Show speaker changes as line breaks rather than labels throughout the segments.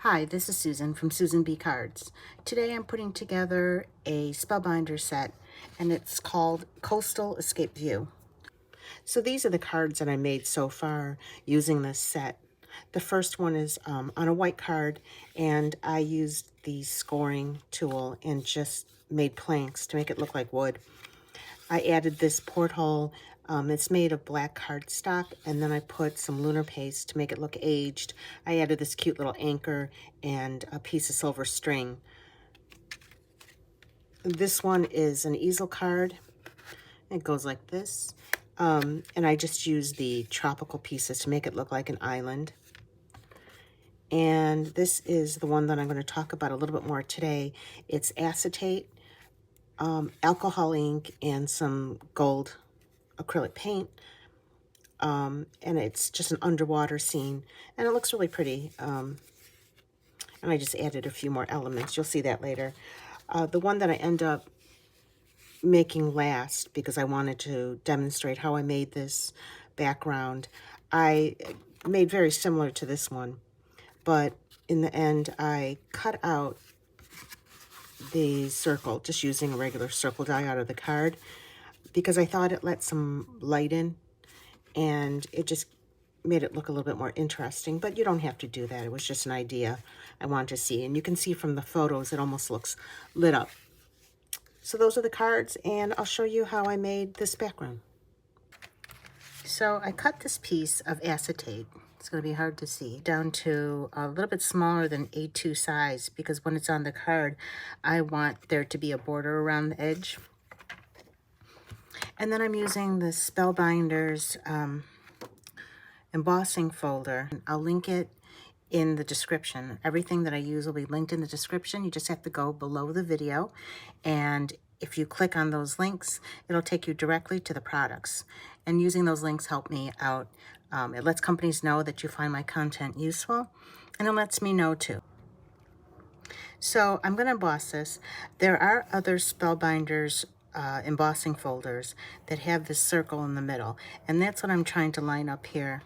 Hi, this is Susan from Susan B. Cards. Today I'm putting together a Spellbinder set, and it's called Coastal Escape View. So these are the cards that I made so far using this set. The first one is on a white card, and I used the scoring tool and just made planks to make it look like wood. I added this porthole. It's made of black cardstock, and then I put some Lunar paste to make it look aged. I added this cute little anchor and a piece of silver string. This one is an easel card. It goes like this. And I just used the tropical pieces to make it look like an island. And this is the one that I'm going to talk about a little bit more today. It's acetate, alcohol ink, and some gold acrylic paint. And it's just an underwater scene, and it looks really pretty. And I just added a few more elements. You'll see that later. The one that I end up making last, because I wanted to demonstrate how I made this background, I made very similar to this one, but in the end I cut out the circle just using a regular circle die out of the card, because I thought it let some light in and it just made it look a little bit more interesting. But you don't have to do that. It was just an idea I wanted to see, and you can see from the photos it almost looks lit up. So those are the cards, and I'll show you how I made this background. So I cut this piece of acetate, it's going to be hard to see, down to a little bit smaller than A2 size, because when it's on the card I want there to be a border around the edge. And then I'm using the Spellbinders embossing folder. I'll link it in the description. Everything that I use will be linked in the description. You just have to go below the video, and if you click on those links, it'll take you directly to the products. And using those links help me out. It lets companies know that you find my content useful, and it lets me know too. So I'm going to emboss this. There are other Spellbinders embossing folders that have this circle in the middle, and that's what I'm trying to line up here,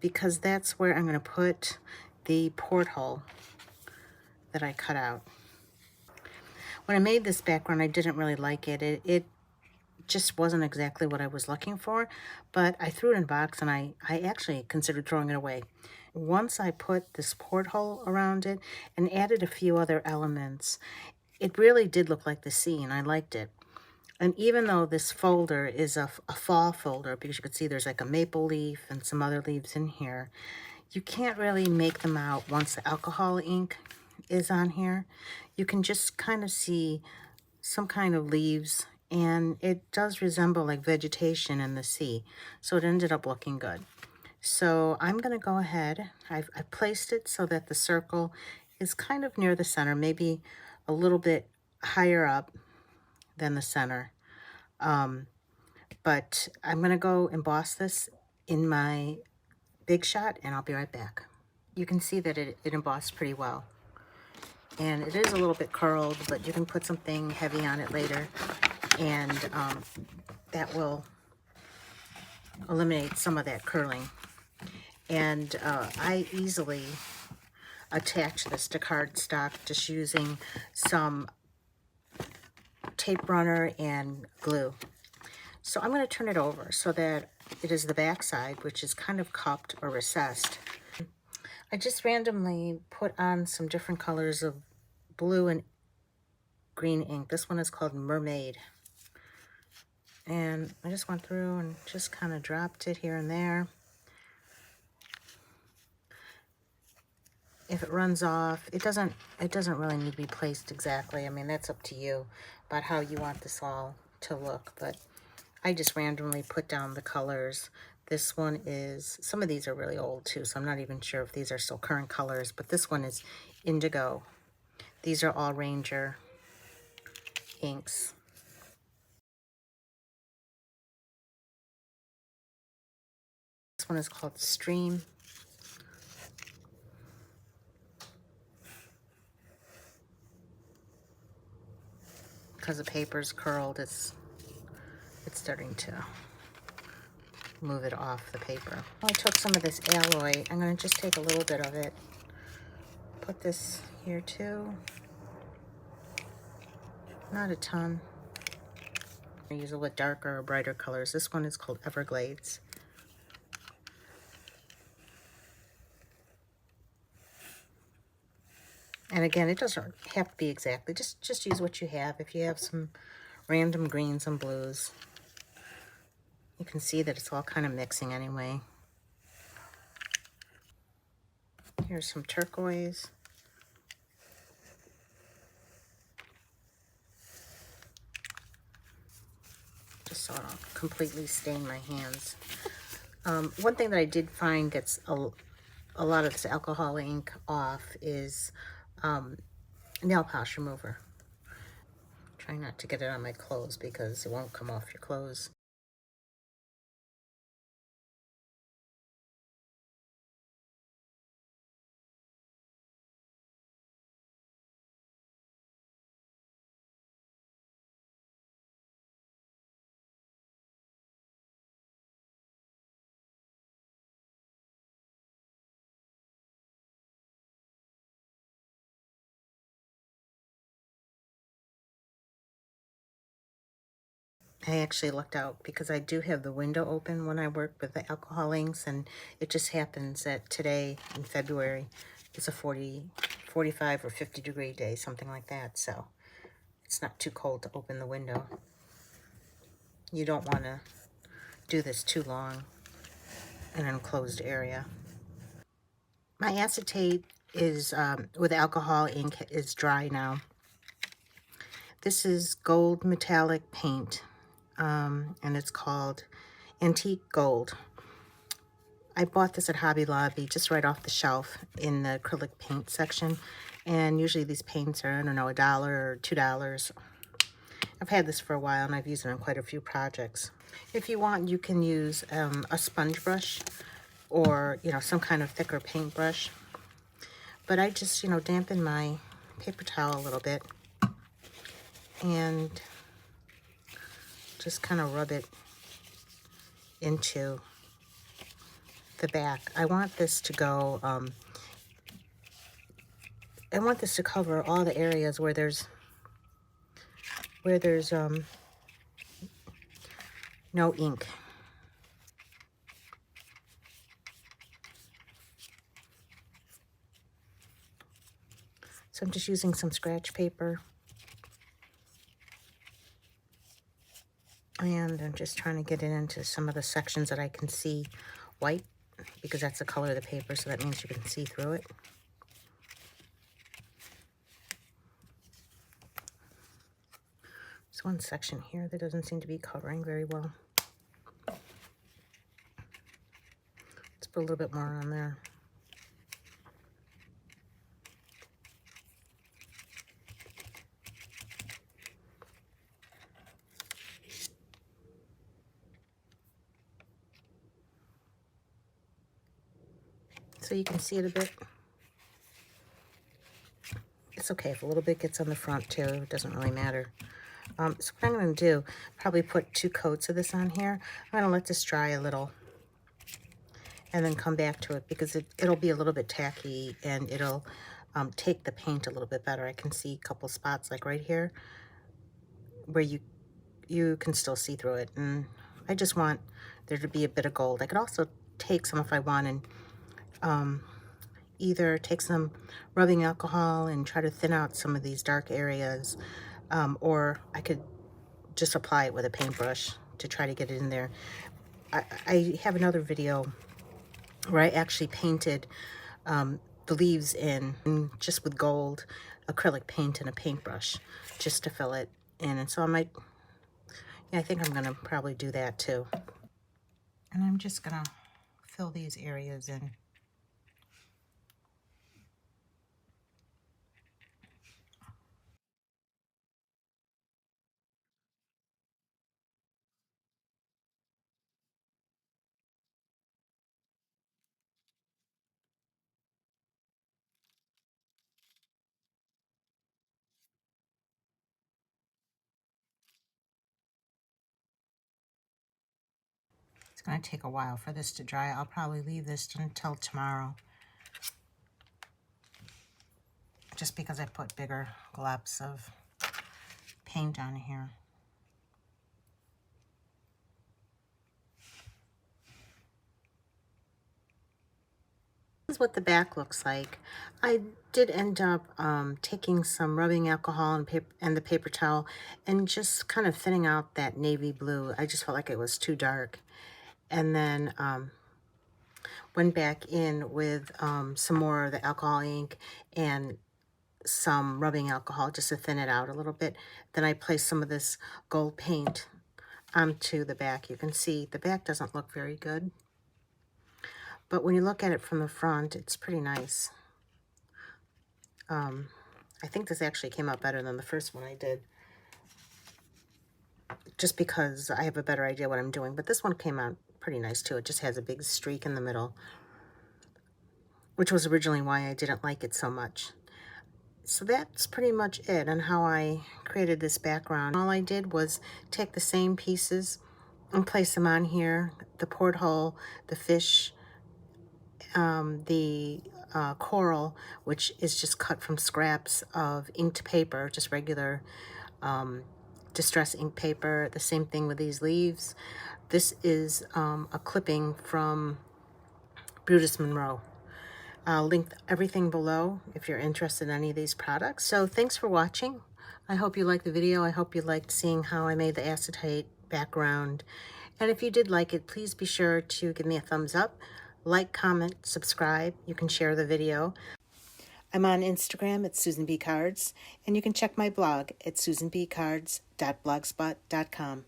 because that's where I'm going to put the porthole that I cut out. When I made this background, I didn't really like it. It just wasn't exactly what I was looking for, but I threw it in a box, and I actually considered throwing it away. Once I put this porthole around it and added a few other elements, it really did look like the sea, and I liked it. And even though this folder is a fall folder, because you can see there's like a maple leaf and some other leaves in here, you can't really make them out once the alcohol ink is on here. You can just kind of see some kind of leaves, and it does resemble like vegetation in the sea. So it ended up looking good. So I'm going to go ahead. I placed it so that the circle is kind of near the center, maybe a little bit higher up than the center. But I'm going to go emboss this in my Big Shot, and I'll be right back. You can see that it embossed pretty well. And it is a little bit curled, but you can put something heavy on it later, and that will eliminate some of that curling. And I easily attach this to cardstock just using some tape runner and glue. So I'm going to turn it over so that it is the back side, which is kind of cupped or recessed. I just randomly put on some different colors of blue and green ink. This one is called Mermaid. And I just went through and just kind of dropped it here and there. If it runs off, it doesn't really need to be placed exactly. I mean, that's up to you about how you want this all to look. But I just randomly put down the colors. This one is, some of these are really old too, so I'm not even sure if these are still current colors, but this one is indigo. These are all Ranger inks. This one is called Stream. Because the paper's curled, it's starting to move it off the paper. I took some of this alloy. I'm going to just take a little bit of it put this here too. Not a ton. I use a little darker or brighter colors. This one is called Everglades. And again, it doesn't have to be exactly. Just use what you have. If you have some random greens and blues, you can see that it's all kind of mixing anyway. Here's some turquoise. Just so I don't completely stain my hands. One thing that I did find gets a lot of this alcohol ink off is nail polish remover. Try not to get it on my clothes because it won't come off your clothes. I actually lucked out because I do have the window open when I work with the alcohol inks, and it just happens that today in February it's a 45 or 50 degree day, something like that, so it's not too cold to open the window. You don't want to do this too long in an enclosed area. My acetate is with alcohol ink is dry now. This is gold metallic paint, and it's called Antique Gold. I bought this at Hobby Lobby just right off the shelf in the acrylic paint section, and usually these paints are, I don't know, $1 or $2. I've had this for a while and I've used it on quite a few projects. If you want, you can use a sponge brush or, you know, some kind of thicker paintbrush. But I just, you know, dampen my paper towel a little bit and just kind of rub it into the back. I want this to go, I want this to cover all the areas where there's no ink. So I'm just using some scratch paper. And I'm just trying to get it into some of the sections that I can see white, because that's the color of the paper, so that means you can see through it. There's one section here that doesn't seem to be covering very well. Let's put a little bit more on there. So you can see it a bit. It's okay if a little bit gets on the front too, it doesn't really matter. So what I'm going to do, probably put 2 coats of this on here. I'm going to let this dry a little and then come back to it, because it'll be a little bit tacky and it'll take the paint a little bit better. I can see a couple spots like right here where you can still see through it, and I just want there to be a bit of gold. I could also take some if I want and either take some rubbing alcohol and try to thin out some of these dark areas, or I could just apply it with a paintbrush to try to get it in there. I have another video where I actually painted the leaves in just with gold acrylic paint and a paintbrush just to fill it in. And so I might, yeah, I think I'm going to probably do that too. And I'm just going to fill these areas in. It's going to take a while for this to dry. I'll probably leave this until tomorrow. just because I put bigger globs of paint on here. This is what the back looks like. I did end up taking some rubbing alcohol and paper and the paper towel and just kind of thinning out that navy blue. I just felt like it was too dark. And then went back in with some more of the alcohol ink and some rubbing alcohol just to thin it out a little bit. Then I placed some of this gold paint onto the back. You can see the back doesn't look very good, but when you look at it from the front, it's pretty nice. I think this actually came out better than the first one I did, just because I have a better idea what I'm doing. But this one came out pretty nice too. It just has a big streak in the middle, which was originally why I didn't like it so much. So that's pretty much it on how I created this background. All I did was take the same pieces and place them on here. The porthole, the fish, the coral, which is just cut from scraps of inked paper, just regular distress ink paper. The same thing with these leaves. This is a clipping from Brutus Monroe. I'll link everything below if you're interested in any of these products. So thanks for watching. I hope you liked the video. I hope you liked seeing how I made the acetate background. And if you did like it, please be sure to give me a thumbs up, like, comment, subscribe. You can share the video. I'm on Instagram at Susan B. Cards, and you can check my blog at susanbcards.blogspot.com.